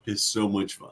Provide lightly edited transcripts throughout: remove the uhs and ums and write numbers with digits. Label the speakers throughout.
Speaker 1: is so much fun.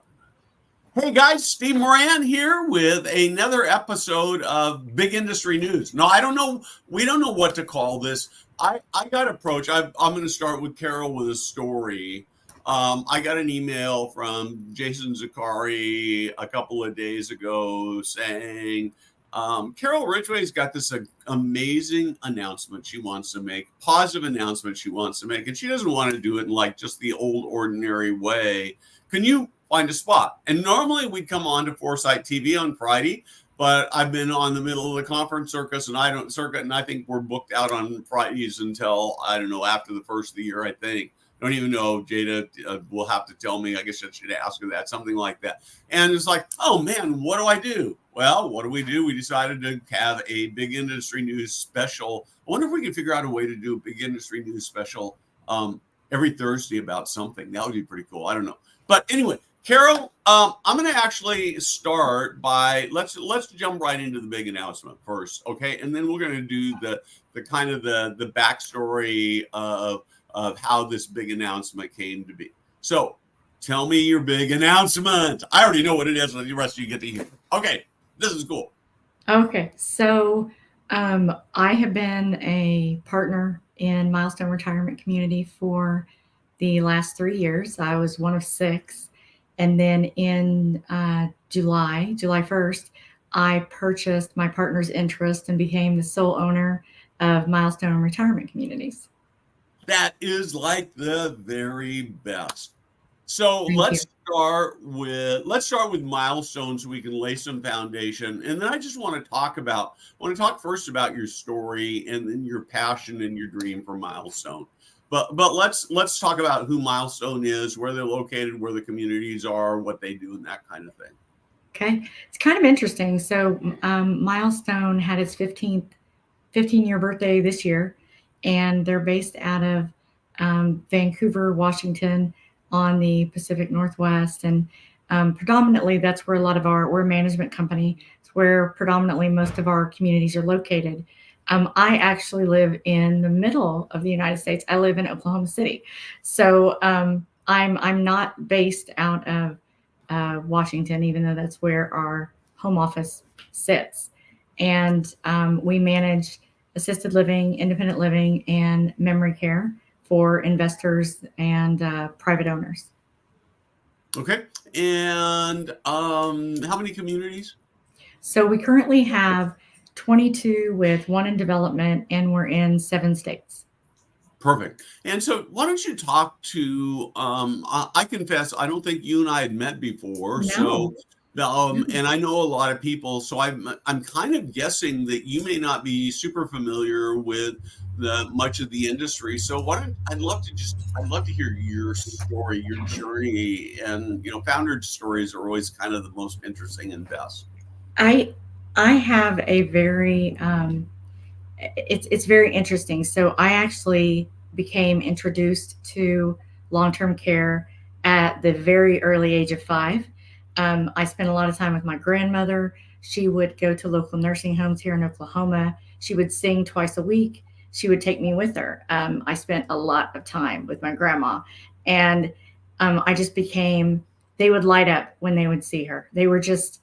Speaker 1: Hey guys, Steve Moran here with another episode of Big Industry News. No, I don't know. We don't know what to call this. I got approached. I'm going to start with Carol with a story. I got an email from Jason Zakari a couple of days ago saying Carol Ridgway's got this amazing announcement she wants to make, positive announcement she wants to make, and she doesn't want to do it in like just the old ordinary way. Can you find a spot? And normally we'd come on to Foresight TV on Friday, but I've been on the middle of the conference circuit, and I think we're booked out on Fridays until, I don't know, after the first of the year, I think. I don't even know. Jada will have to tell me. I guess I should ask her that, something like that. And it's like, oh man, what do I do? Well, what do? We decided to have a Big Industry News special. I wonder if we can figure out a way to do a Big Industry News special every Thursday about something. That would be pretty cool. I don't know. But anyway, Carol, I'm going to actually start by let's jump right into the big announcement first, okay? And then we're going to do the kind of the backstory of how this big announcement came to be. So, tell me your big announcement. I already know what it is, and the rest of you get to hear. Okay, this is cool.
Speaker 2: Okay, so I have been a partner in Milestone Retirement Community for the last 3 years. I was one of 6. And then in July 1st, I purchased my partner's interest and became the sole owner of Milestone Retirement Communities.
Speaker 1: That is like the very best. So
Speaker 2: Thank
Speaker 1: let's
Speaker 2: you.
Speaker 1: start with milestones so we can lay some foundation. And then I just want to talk first about your story and then your passion and your dream for Milestone. But let's talk about who Milestone is, where they're located, where the communities are, what they do, and that kind of thing.
Speaker 2: Okay, it's kind of interesting. So Milestone had its 15-year birthday this year, and they're based out of Vancouver, Washington, on the Pacific Northwest, and predominantly that's where we're a management company. It's where predominantly most of our communities are located. I actually live in the middle of the United States. I live in Oklahoma City, so I'm not based out of Washington, even though that's where our home office sits. And we manage assisted living, independent living, and memory care for investors and private owners.
Speaker 1: Okay, and how many communities?
Speaker 2: So we currently have 22 with 1 in development, and we're in 7 states.
Speaker 1: Perfect. And so why don't you talk to, I confess, I don't think you and I had met before.
Speaker 2: No.
Speaker 1: And I know a lot of people, so I'm kind of guessing that you may not be super familiar with much of the industry. So I'd love to hear your story, your journey, and founder stories are always kind of the most interesting and best.
Speaker 2: I have a very it's very interesting. So I actually became introduced to long-term care at the very early age of 5. I spent a lot of time with my grandmother. She would go to local nursing homes here in Oklahoma. She would sing twice a week. She would take me with her. I spent a lot of time with my grandma, and I just became. They would light up when they would see her. They were just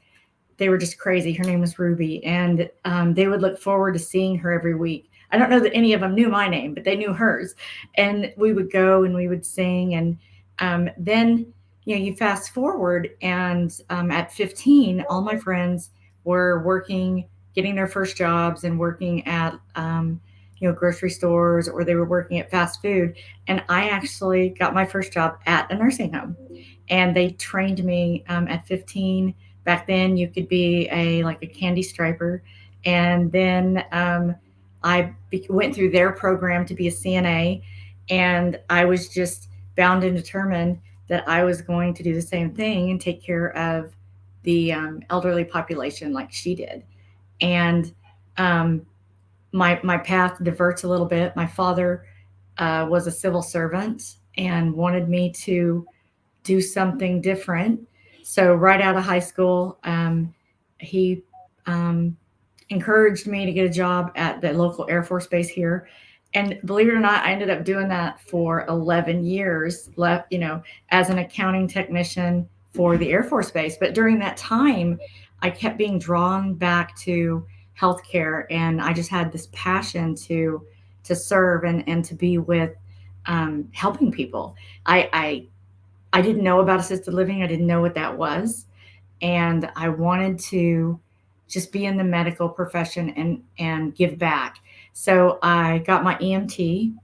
Speaker 2: crazy. Her name was Ruby, and they would look forward to seeing her every week. I don't know that any of them knew my name, but they knew hers. And we would go and we would sing, and then you fast forward, and at 15, all my friends were working, getting their first jobs, and working at grocery stores, or they were working at fast food. And I actually got my first job at a nursing home, and they trained me at 15. Back then, you could be a candy striper, and then I went through their program to be a CNA, and I was just bound and determined that I was going to do the same thing and take care of the elderly population like she did. And um, my path diverts a little bit. My father was a civil servant and wanted me to do something different. So right out of high school, he encouraged me to get a job at the local Air Force base here. And believe it or not, I ended up doing that for 11 years, as an accounting technician for the Air Force Base. But during that time, I kept being drawn back to healthcare, and I just had this passion to serve and to be with helping people. I didn't know about assisted living. I didn't know what that was, and I wanted to just be in the medical profession and give back. So I got my EMT,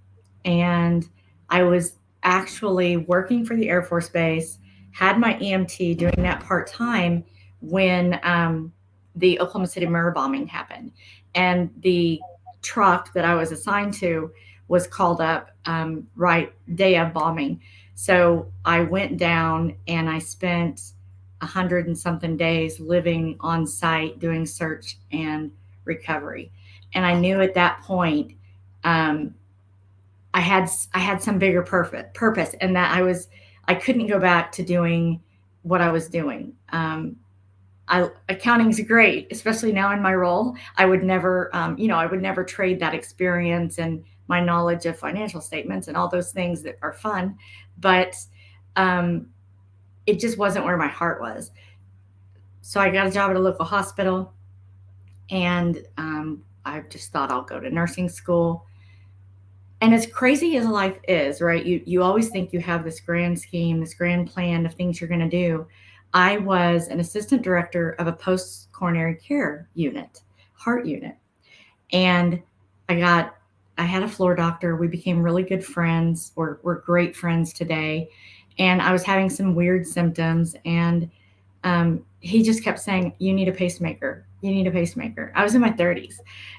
Speaker 2: and I was actually working for the Air Force Base, had my EMT doing that part time when the Oklahoma City mirror bombing happened. And the truck that I was assigned to was called up right day of bombing. So I went down and I spent 100 and something days living on site doing search and recovery. And I knew at that point um, I had some bigger purpose, and that I couldn't go back to doing what I was doing. Accounting's great, especially now in my role. I would never, I would never trade that experience and my knowledge of financial statements and all those things that are fun, but um, it just wasn't where my heart was. So I got a job at a local hospital, and I just thought I'll go to nursing school. And as crazy as life is, right? You always think you have this grand scheme, this grand plan of things you're going to do. I was an assistant director of a post coronary care unit, heart unit, and I I had a floor doctor. We became really good friends. We're great friends today, and I was having some weird symptoms, and he just kept saying, "You need a pacemaker. You need a pacemaker." I was in my 30s,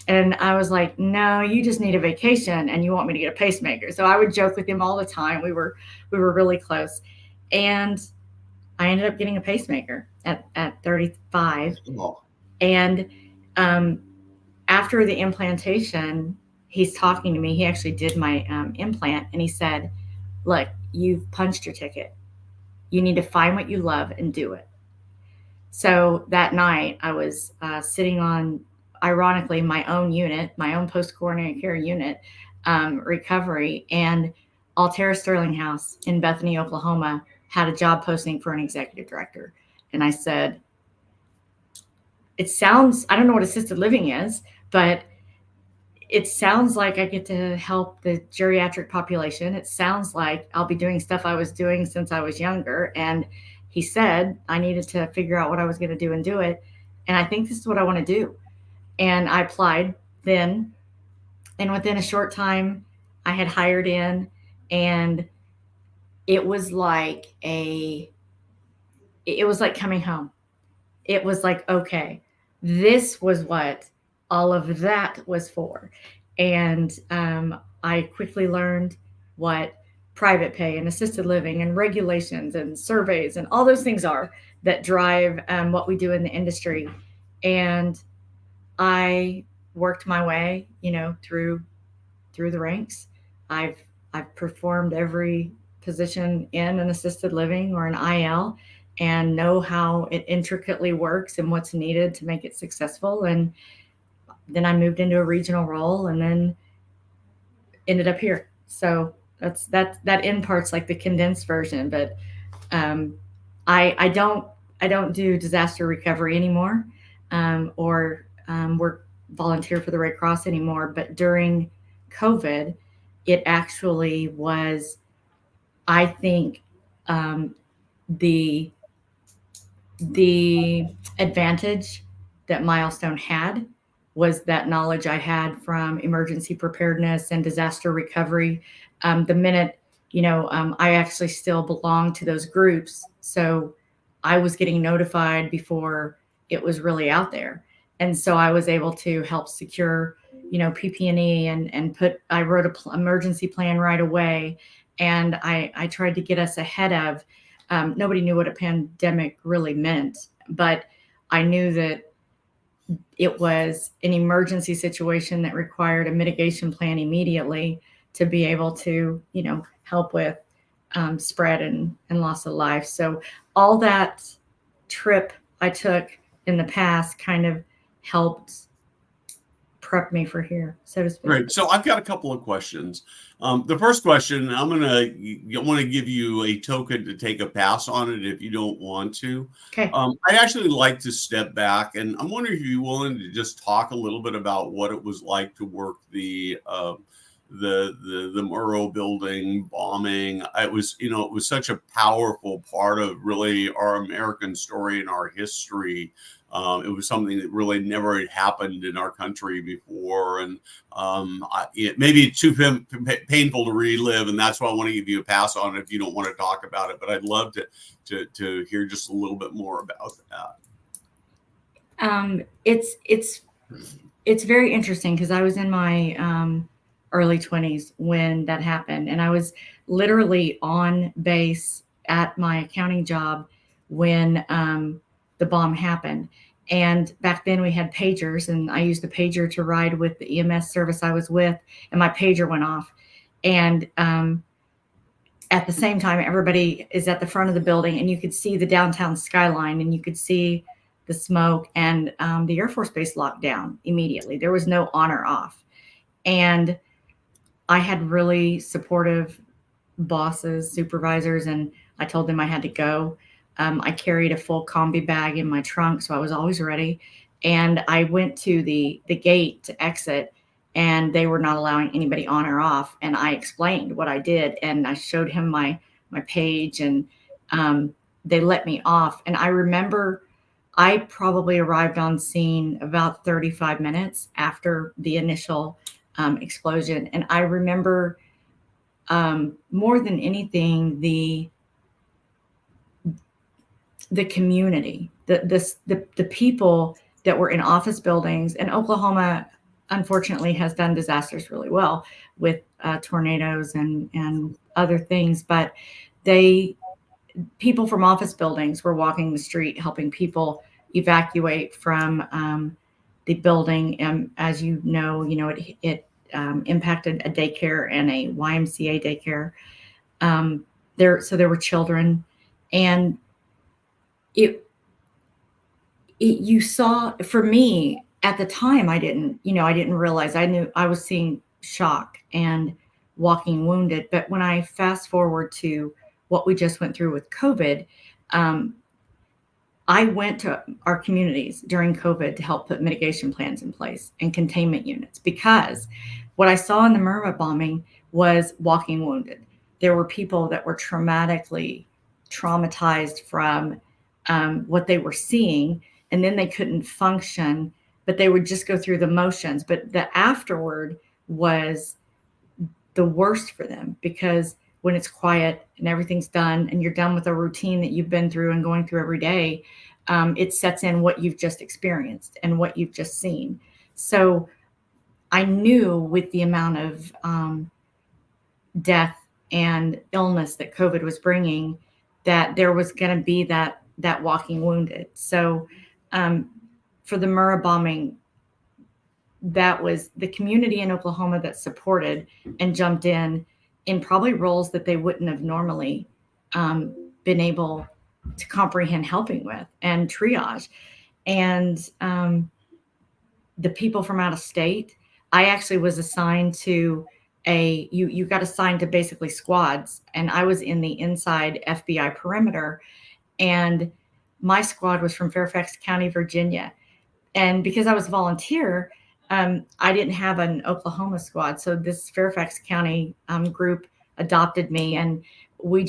Speaker 2: and I was like, "No, you just need a vacation, and you want me to get a pacemaker." So I would joke with him all the time. We were really close, and I ended up getting a pacemaker at 35.
Speaker 1: Oh,
Speaker 2: And um, after the implantation, he's talking to me. He actually did my implant, and he said, "Look, you've punched your ticket. You need to find what you love and do it." So that night, I was sitting on, ironically, my own unit, my own post coronary care unit, recovery, and Altera Sterling House in Bethany, Oklahoma, had a job posting for an executive director. And I said, I don't know what assisted living is, but it sounds like I get to help the geriatric population. It sounds like I'll be doing stuff I was doing since I was younger. And he said I needed to figure out what I was going to do and do it. And I think this is what I want to do. And I applied then. And within a short time, I had hired in, and it was like it was like coming home. It was like, okay, this was what all of that was for. And I quickly learned what private pay and assisted living and regulations and surveys and all those things are that drive what we do in the industry. And I worked my way, through the ranks. I've I've performed every position in an assisted living or an IL, and know how it intricately works and what's needed to make it successful. And then I moved into a regional role, and then ended up here. So that end part's like the condensed version. But um, I don't do disaster recovery anymore, or work volunteer for the Red Cross anymore. But during COVID, it actually was, I think, the the advantage that Milestone had was that knowledge I had from emergency preparedness and disaster recovery. The minute, I actually still belong to those groups. So I was getting notified before it was really out there. And so I was able to help secure, PP&E, I wrote a emergency plan right away. And I tried to get us ahead of, nobody knew what a pandemic really meant, but I knew that it was an emergency situation that required a mitigation plan immediately to be able to, help with spread and loss of life. So all that trip I took in the past kind of helped prepped me for here, so to speak.
Speaker 1: Great. So I've got a couple of questions. The first question, I want to give you a token to take a pass on it if you don't want to.
Speaker 2: Okay.
Speaker 1: I actually like to step back, and I'm wondering if you're willing to just talk a little bit about what it was like to work the Murrow building bombing. It was such a powerful part of really our American story and our history. It was something that really never had happened in our country before, and it may be too painful to relive, and that's why I want to give you a pass on it if you don't want to talk about it. But I'd love to hear just a little bit more about
Speaker 2: that. It's very interesting because I was in my early 20s when that happened, and I was literally on base at my accounting job when the bomb happened. And back then we had pagers, and I used the pager to ride with the EMS service I was with, and my pager went off. And at the same time, everybody is at the front of the building, and you could see the downtown skyline, and you could see the smoke, and the Air Force Base locked down immediately. There was no on or off. And I had really supportive bosses, supervisors, and I told them I had to go. I carried a full combi bag in my trunk, so I was always ready. And I went to the gate to exit, and they were not allowing anybody on or off. And I explained what I did, and I showed him my page, and they let me off. And I remember I probably arrived on scene about 35 minutes after the initial explosion. And I remember more than anything, the community, the people that were in office buildings. And Oklahoma, unfortunately, has done disasters really well with tornadoes and other things. But people from office buildings were walking the street, helping people evacuate from the building. And as you know, it impacted a daycare and a YMCA daycare. So there were children, and you saw, for me at the time, I didn't realize. I knew I was seeing shock and walking wounded. But when I fast forward to what we just went through with COVID, I went to our communities during COVID to help put mitigation plans in place and containment units, because what I saw in the Murrah bombing was walking wounded. There were people that were traumatized from what they were seeing, and then they couldn't function, but they would just go through the motions. But the afterward was the worst for them, because when it's quiet and everything's done and you're done with a routine that you've been through and going through every day, it sets in what you've just experienced and what you've just seen. So I knew with the amount of death and illness that COVID was bringing, that there was going to be that walking wounded. So for the Murrah bombing, that was the community in Oklahoma that supported and jumped in probably roles that they wouldn't have normally been able to comprehend helping with and triage. And the people from out of state, I actually was assigned to you got assigned to basically squads, and I was in the inside FBI perimeter, and my squad was from Fairfax County, Virginia. And because I was a volunteer, I didn't have an Oklahoma squad. So this Fairfax County group adopted me, and we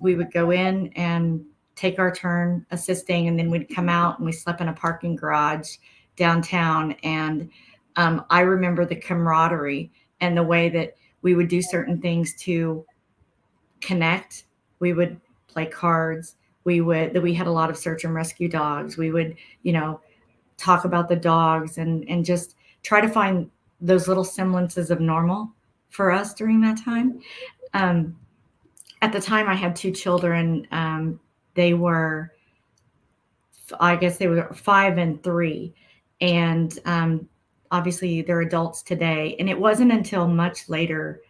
Speaker 2: would go in and take our turn assisting, and then we'd come out and we slept in a parking garage downtown. And I remember the camaraderie and the way that we would do certain things to connect. We would play cards. We had a lot of search and rescue dogs. We would, talk about the dogs and just try to find those little semblances of normal for us during that time. At the time, I had two children. They were 5 and 3. And obviously they're adults today. And it wasn't until much later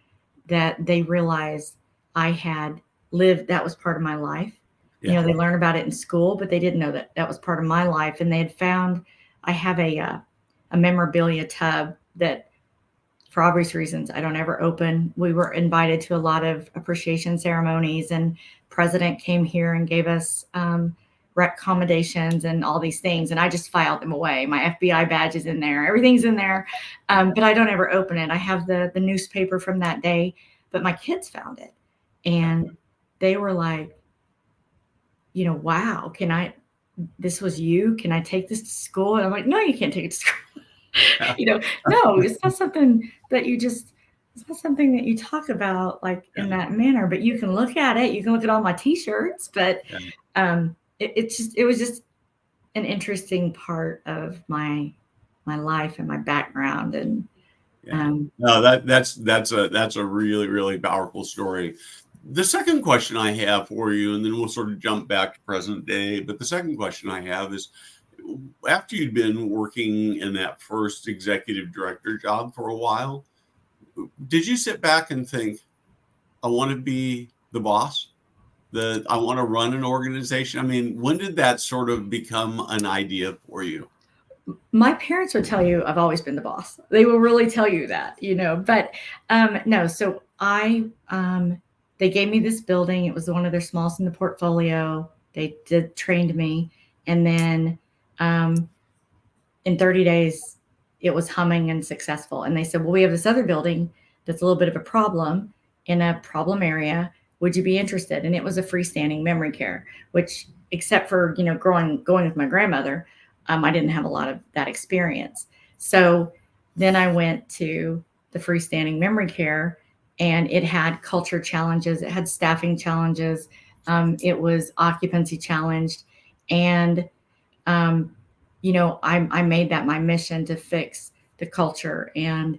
Speaker 2: that they realized I had lived, that was part of my life. Yeah. They learn about it in school, but they didn't know that was part of my life. And they had found, I have a a memorabilia tub that, for obvious reasons, I don't ever open. We were invited to a lot of appreciation ceremonies, and president came here and gave us accommodations and all these things, and I just filed them away. My FBI badge is in there, everything's in there, but I don't ever open it. I have the newspaper from that day, but my kids found it, and they were like, wow, this was you? Can I take this to school? And I'm like, no, you can't take it to school. No, it's not something that it's not something that you talk about like in that manner, but you can look at it. You can look at all my t-shirts, but it was just an interesting part of my life and my background. And
Speaker 1: no, that's a really, really powerful story. The second question I have for you, and then we'll sort of jump back to present day, but the second question I have is, after you'd been working in that first executive director job for a while, did you sit back and think, I want to be the boss? I want to run an organization? I mean, when did that sort of become an idea for you?
Speaker 2: My parents would tell you I've always been the boss. They will really tell you that, but no. So they gave me this building. It was one of their smallest in the portfolio. They trained me. And then in 30 days, it was humming and successful. And they said, well, we have this other building that's a little bit of a problem in a problem area. Would you be interested? And it was a freestanding memory care, which, except for, going with my grandmother, I didn't have a lot of that experience. So then I went to the freestanding memory care, and it had culture challenges. It had staffing challenges. It was occupancy challenged. And, I made that my mission to fix the culture. And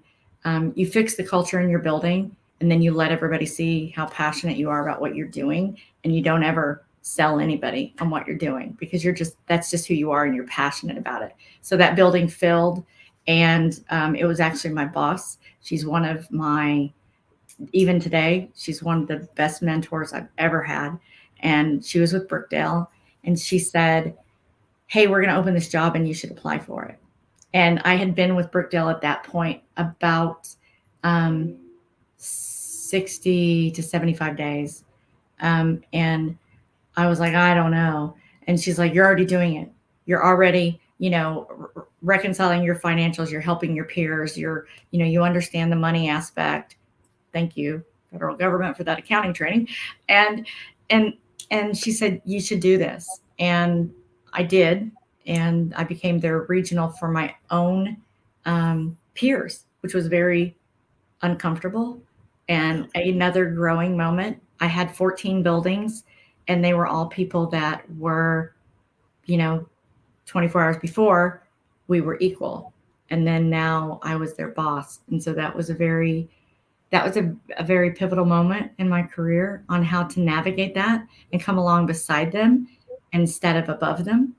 Speaker 2: you fix the culture in your building, and then you let everybody see how passionate you are about what you're doing. And you don't ever sell anybody on what you're doing, because that's just who you are, and you're passionate about it. So that building filled, and it was actually my boss. She's one of even today, she's one of the best mentors I've ever had. And she was with Brookdale, and she said, hey, we're going to open this job and you should apply for it. And I had been with Brookdale at that point about 60 to 75 days. And I was like, I don't know. And she's like, you're already doing it. You're already, reconciling your financials. You're helping your peers. You understand the money aspect. Thank you, federal government, for that accounting training. And she said, you should do this. And I did. And I became their regional for my own peers, which was very uncomfortable and another growing moment. I had 14 buildings, and they were all people that were, 24 hours before, we were equal. And then now I was their boss. And so that was a very pivotal moment in my career on how to navigate that and come along beside them instead of above them.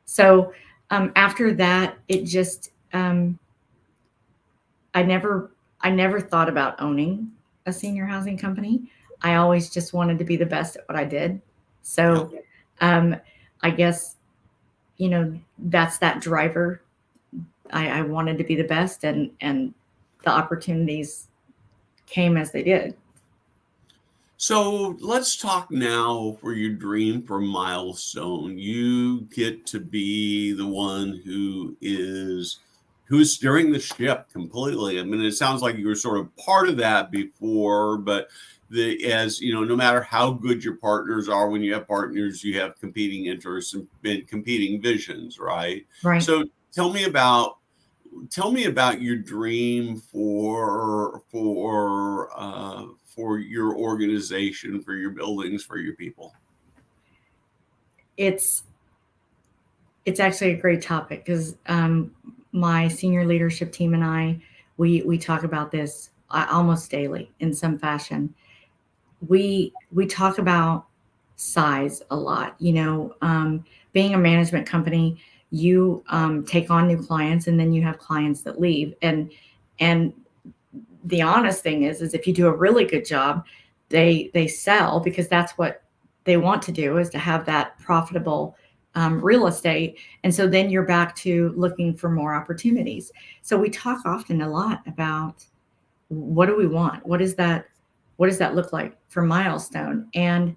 Speaker 2: So after that, it just, I never thought about owning a senior housing company. I always just wanted to be the best at what I did. So I guess, that's that driver. I wanted to be the best, and the opportunities came as they did.
Speaker 1: So let's talk now for your dream for milestone. You get to be the one who's steering the ship completely. I mean, it sounds like you were sort of part of that before, but no matter how good your partners are, when you have partners, you have competing interests and competing visions, right?
Speaker 2: Right.
Speaker 1: So tell me about your dream for your organization, for your buildings, for your people.
Speaker 2: It's actually a great topic, because my senior leadership team and I, we talk about this almost daily in some fashion. We talk about size a lot. Being a management company, you take on new clients, and then you have clients that leave. And the honest thing is if you do a really good job, they sell, because that's what they want to do, is to have that profitable real estate. And so then you're back to looking for more opportunities. So we talk often a lot about what do we want? What does that look like for Milestone? And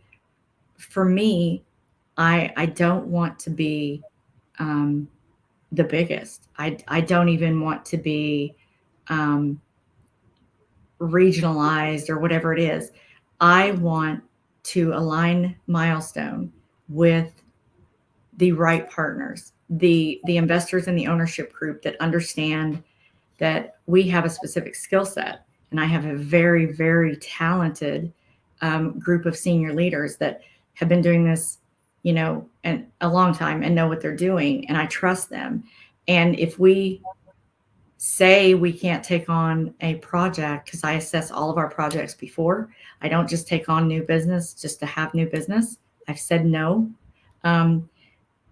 Speaker 2: for me, I don't want to be the biggest. I don't even want to be um, regionalized or whatever it is. I want to align Milestone with the right partners, the investors in the ownership group that understand that we have a specific skill set, and I have a very, very talented group of senior leaders that have been doing this, and a long time and know what they're doing, and I trust them. And if we say we can't take on a project, because I assess all of our projects before, I don't just take on new business just to have new business. I've said no. Um,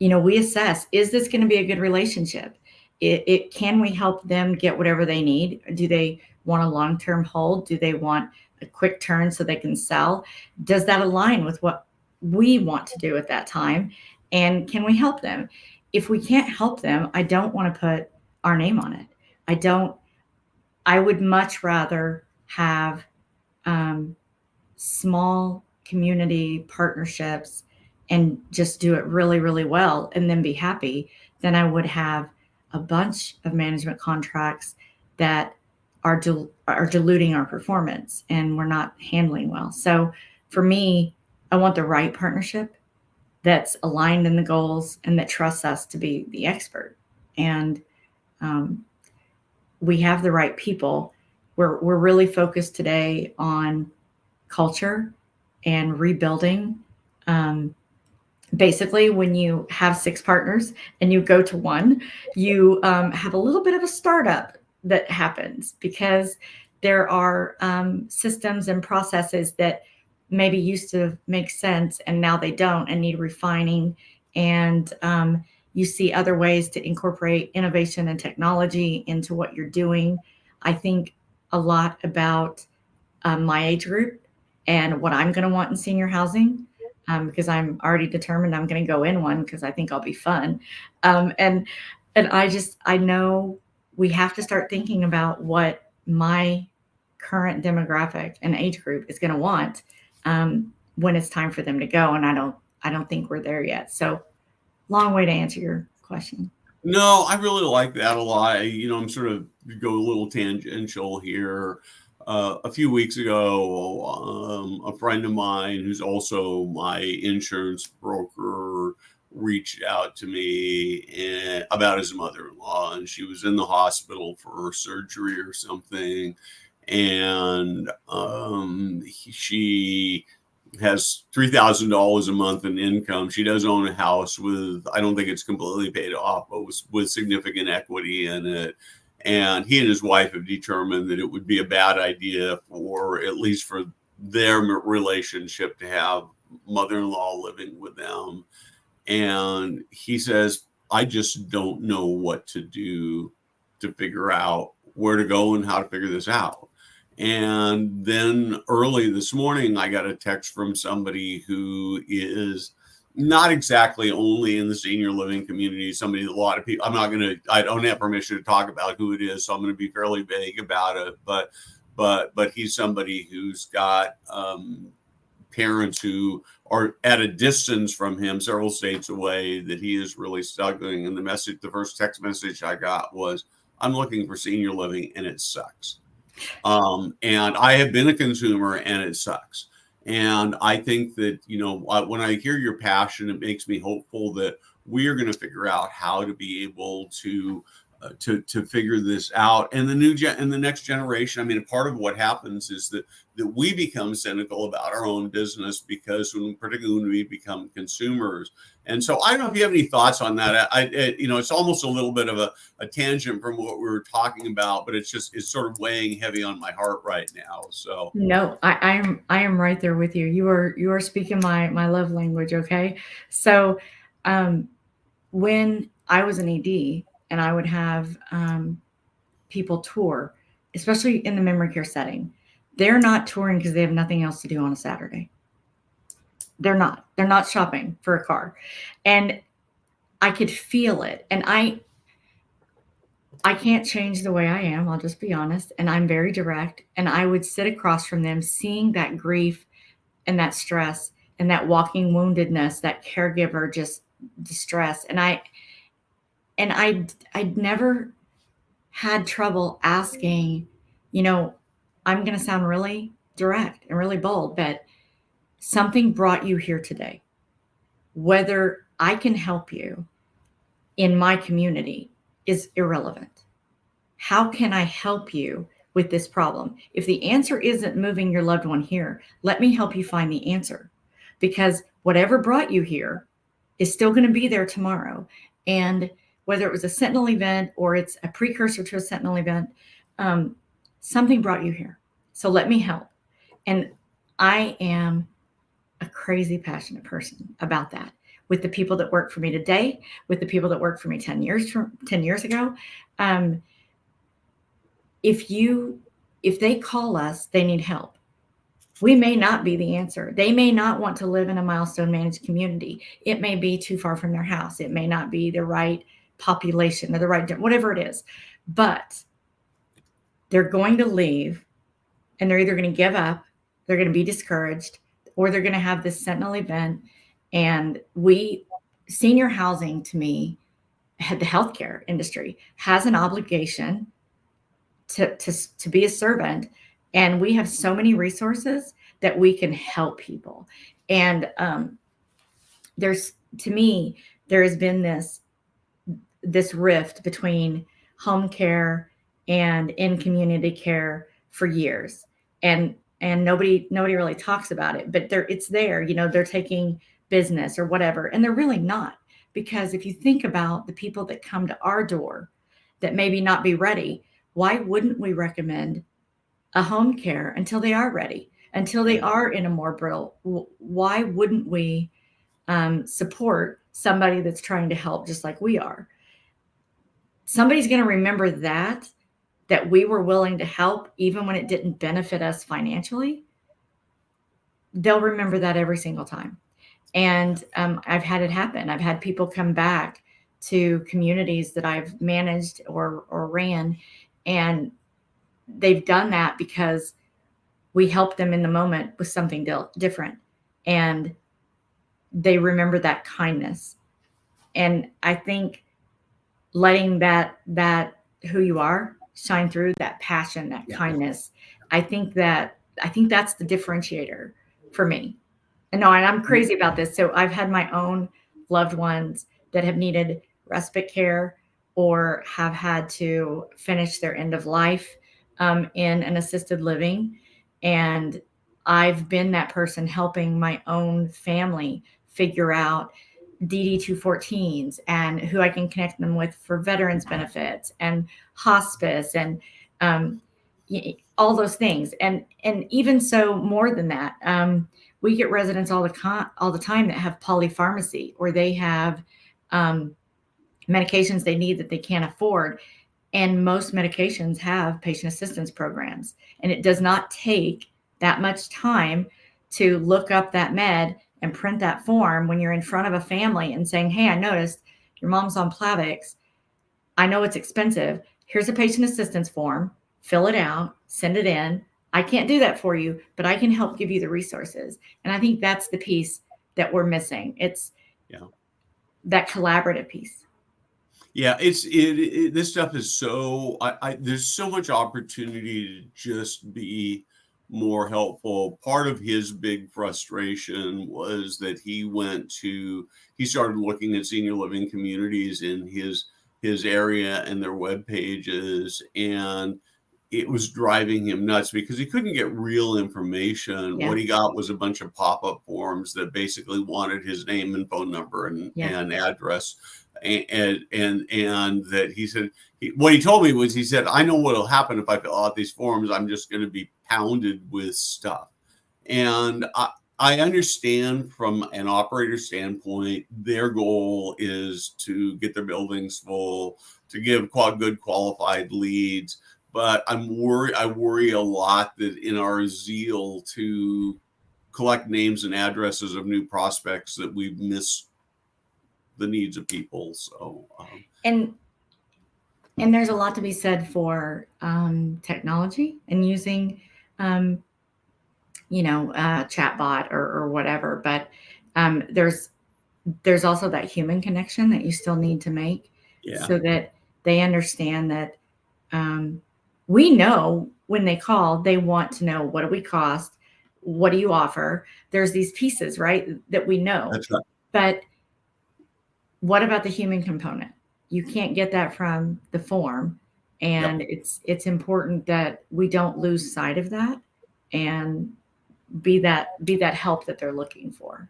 Speaker 2: we assess, is this going to be a good relationship? It can we help them get whatever they need? Do they want a long-term hold? Do they want a quick turn so they can sell? Does that align with what we want to do at that time? And can we help them? If we can't help them, I don't want to put our name on it. I would much rather have small community partnerships and just do it really, really well and then be happy than I would have a bunch of management contracts that are diluting our performance and we're not handling well. So for me, I want the right partnership that's aligned in the goals and that trusts us to be the expert. And we have the right people. We're really focused today on culture and rebuilding. Basically, when you have 6 partners and you go to one, you have a little bit of a startup that happens because there are systems and processes that maybe used to make sense and now they don't and need refining. And you see other ways to incorporate innovation and technology into what you're doing. I think a lot about my age group and what I'm going to want in senior housing, because I'm already determined I'm going to go in one because I think I'll be fun. And I know we have to start thinking about what my current demographic and age group is going to want when it's time for them to go. And I don't think we're there yet. So long way to answer your question.
Speaker 1: No, I really like that a lot. I'm sort of go a little tangential here. A few weeks ago, a friend of mine who's also my insurance broker reached out to me about his mother-in-law, and she was in the hospital for surgery or something, and she has $3,000 a month in income. She does own a house with, I don't think it's completely paid off, but with significant equity in it. And he and his wife have determined that it would be a bad idea for, at least for their relationship, to have mother-in-law living with them. And he says, I just don't know what to do to figure out where to go and how to figure this out. And then early this morning, I got a text from somebody who is not exactly only in the senior living community, somebody that a lot of people, I don't have permission to talk about who it is, so I'm going to be fairly vague about it. But he's somebody who's got parents who are at a distance from him, several states away, that he is really struggling. And the first text message I got was, I'm looking for senior living and it sucks. And I have been a consumer and it sucks. And I think that, when I hear your passion, it makes me hopeful that we are going to figure out how to be able to figure this out. And the next generation, I mean, part of what happens is that we become cynical about our own business because particularly when we become consumers. And so I don't know if you have any thoughts on that. It's almost a little bit of a tangent from what we were talking about, but it's sort of weighing heavy on my heart right now. So
Speaker 2: no, I am right there with you. You are speaking my love language. Okay. So when I was an ED and I would have people tour, especially in the memory care setting, they're not touring because they have nothing else to do on a Saturday. They're not shopping for a car. And I could feel it. And I can't change the way I am, I'll just be honest, and I'm very direct, and I would sit across from them seeing that grief and that stress and that walking woundedness, that caregiver just distress, and I'd never had trouble asking, you know, I'm going to sound really direct and really bold, but something brought you here today. Whether I can help you in my community is irrelevant. How can I help you with this problem? If the answer isn't moving your loved one here, let me help you find the answer, because whatever brought you here is still going to be there tomorrow. And whether it was a sentinel event or it's a precursor to a sentinel event, something brought you here. So let me help. And I am a crazy passionate person about that, with the people that work for me today, with the people that worked for me 10 years ago. If they call us, they need help. We may not be the answer. They may not want to live in a milestone managed community. It may be too far from their house. It may not be the right population or the right, whatever it is. But they're going to leave, and they're either going to give up, they're going to be discouraged, or they're going to have this sentinel event. And senior housing, to me, the healthcare industry has an obligation to be a servant, and we have so many resources that we can help people. And there has been this rift between home care and in community care for years, and nobody really talks about it, but it's there. They're taking business or whatever, and they're really not. Because if you think about the people that come to our door that maybe not be ready, why wouldn't we recommend a home care until they are ready, until they are in a more brittle? Why wouldn't we support somebody that's trying to help just like we are? Somebody's going to remember that we were willing to help even when it didn't benefit us financially. They'll remember that every single time. And I've had it happen. I've had people come back to communities that I've managed or ran, and they've done that because we helped them in the moment with something different, and they remember that kindness. And I think letting that who you are shine through, that passion, that kindness, I think that's the differentiator for me. And I'm crazy about this. So I've had my own loved ones that have needed respite care or have had to finish their end of life in an assisted living. And I've been that person helping my own family figure out DD-214s and who I can connect them with for veterans benefits and hospice and all those things. And even so, more than that, we get residents all the time that have polypharmacy, or they have medications they need that they can't afford. And most medications have patient assistance programs. And it does not take that much time to look up that med and print that form when you're in front of a family and saying, hey, I noticed your mom's on Plavix. I know it's expensive. Here's a patient assistance form. Fill it out, send it in. I can't do that for you, but I can help give you the resources. And I think that's the piece that we're missing. It's that collaborative piece.
Speaker 1: Yeah, this stuff is so, there's so much opportunity to just be more helpful. Part of his big frustration was that he started looking at senior living communities in his area and their web pages, and it was driving him nuts because he couldn't get real information.
Speaker 2: Yeah.
Speaker 1: What he got was a bunch of pop-up forms that basically wanted his name and phone number and address. And that he said, what he told me was, he said, I know what will happen if I fill out these forms. I'm just going to be pounded with stuff. And I understand from an operator standpoint, their goal is to get their buildings full, to give good qualified leads. But I worry a lot that in our zeal to collect names and addresses of new prospects, that we've the needs of people. So
Speaker 2: and there's a lot to be said for technology and using chatbot or whatever, but there's also that human connection that you still need to make,
Speaker 1: yeah,
Speaker 2: so that they understand that we know when they call, they want to know, what do we cost? What do you offer? There's these pieces, right, that we know.
Speaker 1: that's right.
Speaker 2: But what about the human component? You can't get that from the form. And it's important that we don't lose sight of that and be that help that they're looking for.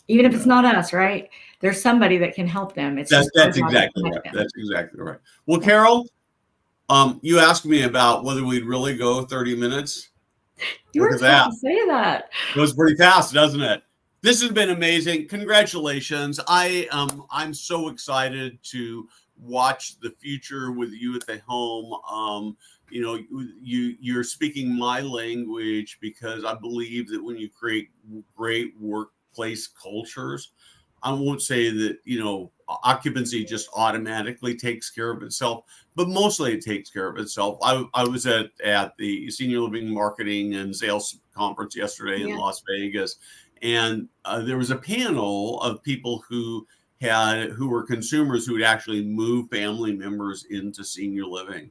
Speaker 2: Even if it's not us, right? There's somebody that can help them. It's just
Speaker 1: That's exactly right. That's exactly right. Well, Carol, you asked me about whether we'd really go 30 minutes.
Speaker 2: You
Speaker 1: Look
Speaker 2: were
Speaker 1: at that.
Speaker 2: supposed to say that.
Speaker 1: It was pretty fast, doesn't it? This has been amazing. Congratulations. I'm so excited to watch the future with you at the home. You're speaking my language, because I believe that when you create great workplace cultures, I won't say that, occupancy just automatically takes care of itself, but mostly it takes care of itself. I was at the Senior Living Marketing and Sales Conference yesterday in Las Vegas, and there was a panel of people who were consumers who had actually moved family members into senior living.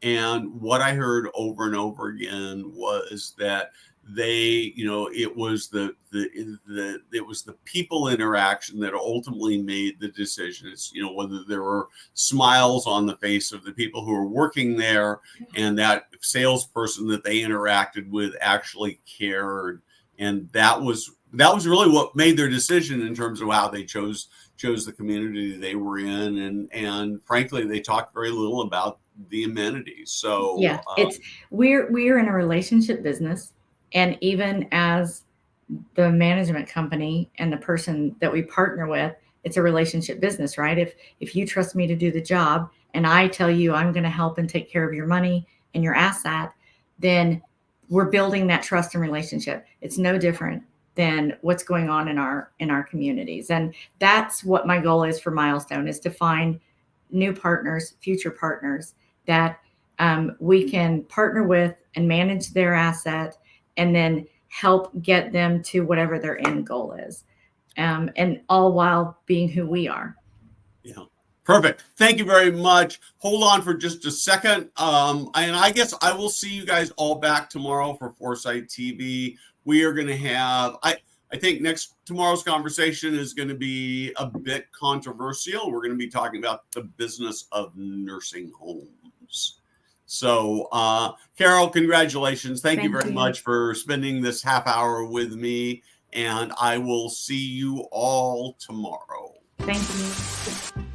Speaker 1: And what I heard over and over again was that it was the people interaction that ultimately made the decisions, whether there were smiles on the face of the people who were working there, and that salesperson that they interacted with actually cared. And that was really what made their decision in terms of how they chose the community they were in. And frankly, they talked very little about the amenities. So
Speaker 2: yeah, we're in a relationship business. And even as the management company and the person that we partner with, it's a relationship business, right? If you trust me to do the job and I tell you I'm going to help and take care of your money and your asset, then we're building that trust and relationship. It's no different than what's going on in our communities. And that's what my goal is for Milestone, is to find new partners, future partners that we can partner with and manage their asset, and then help get them to whatever their end goal is. And all while being who we are.
Speaker 1: Yeah. Perfect. Thank you very much. Hold on for just a second. And I guess I will see you guys all back tomorrow for Foresight TV. We are going to have, I think tomorrow's conversation is going to be a bit controversial. We're going to be talking about the business of nursing homes. So, Carol, congratulations. Thank you very much for spending this half hour with me. And I will see you all tomorrow.
Speaker 2: Thank you.